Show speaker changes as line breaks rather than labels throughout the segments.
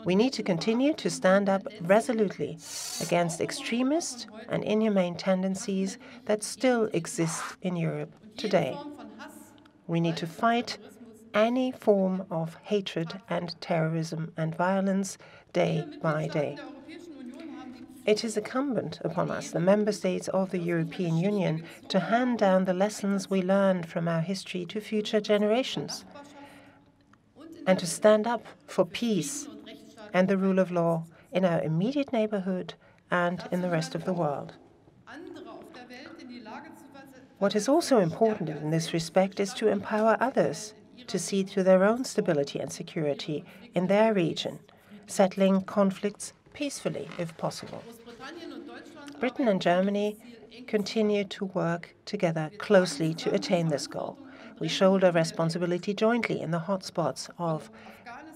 We need to continue to stand up resolutely against extremist and inhumane tendencies that still exist in Europe today. We need to fight any form of hatred and terrorism and violence day by day. It is incumbent upon us, the member states of the European Union, to hand down the lessons we learned from our history to future generations and to stand up for peace and the rule of law in our immediate neighborhood and in the rest of the world. What is also important in this respect is to empower others to see to their own stability and security in their region, settling conflicts peacefully if possible. Britain and Germany continue to work together closely to attain this goal. We shoulder responsibility jointly in the hotspots of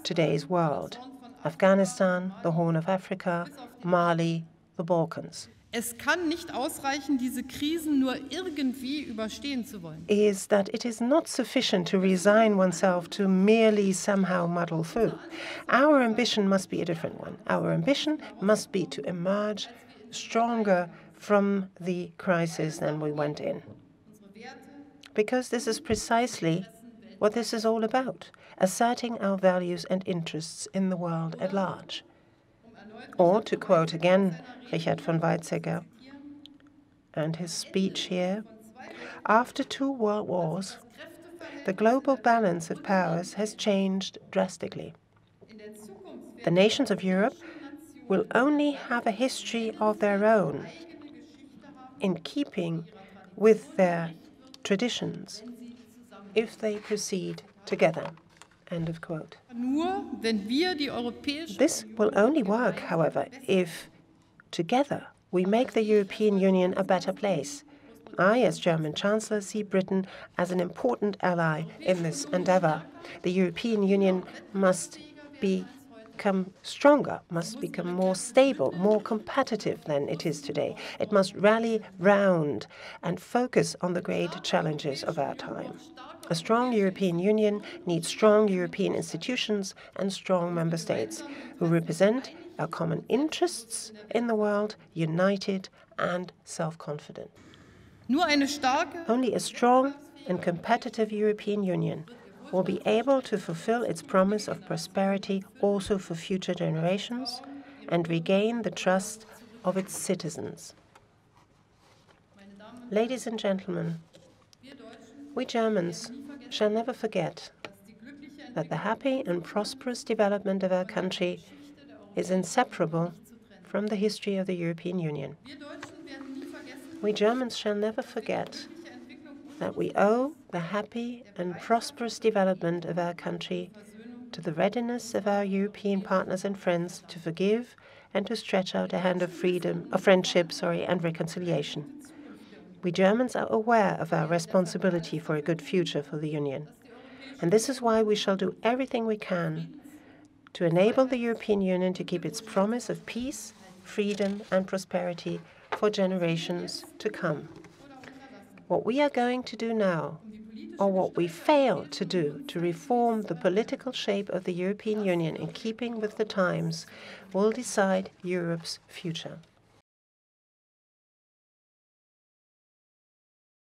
today's world: Afghanistan, the Horn of Africa, Mali, the Balkans.
Es kann nicht ausreichen, diese Krisen nur irgendwie überstehen zu wollen.
Is that it is not sufficient to resign oneself to merely somehow muddle through. Our ambition must be a different one. Our ambition must be to emerge stronger from the crisis than we went in. Because this is precisely what this is all about, asserting our values and interests in the world at large. Or, to quote again Richard von Weizsäcker and his speech here, after 2 world wars, the global balance of powers has changed drastically. The nations of Europe will only have a history of their own in keeping with their traditions if they proceed together. End of quote. This will only work, however, if together we make the European Union a better place. I, as German Chancellor, see Britain as an important ally in this endeavor. The European Union must become stronger, must become more stable, more competitive than it is today. It must rally round and focus on the great challenges of our time. A strong European Union needs strong European institutions and strong member states who represent our common interests in the world, united and self-confident. Only a strong and competitive European Union will be able to fulfill its promise of prosperity also for future generations and regain the trust of its citizens. Ladies and gentlemen, we Germans shall never forget that the happy and prosperous development of our country is inseparable from the history of the European Union. We Germans shall never forget that we owe the happy and prosperous development of our country to the readiness of our European partners and friends to forgive and to stretch out a hand of friendship, and reconciliation. We Germans are aware of our responsibility for a good future for the Union. And this is why we shall do everything we can to enable the European Union to keep its promise of peace, freedom, and prosperity for generations to come. What we are going to do now, or what we fail to do to reform the political shape of the European Union in keeping with the times, will decide Europe's future.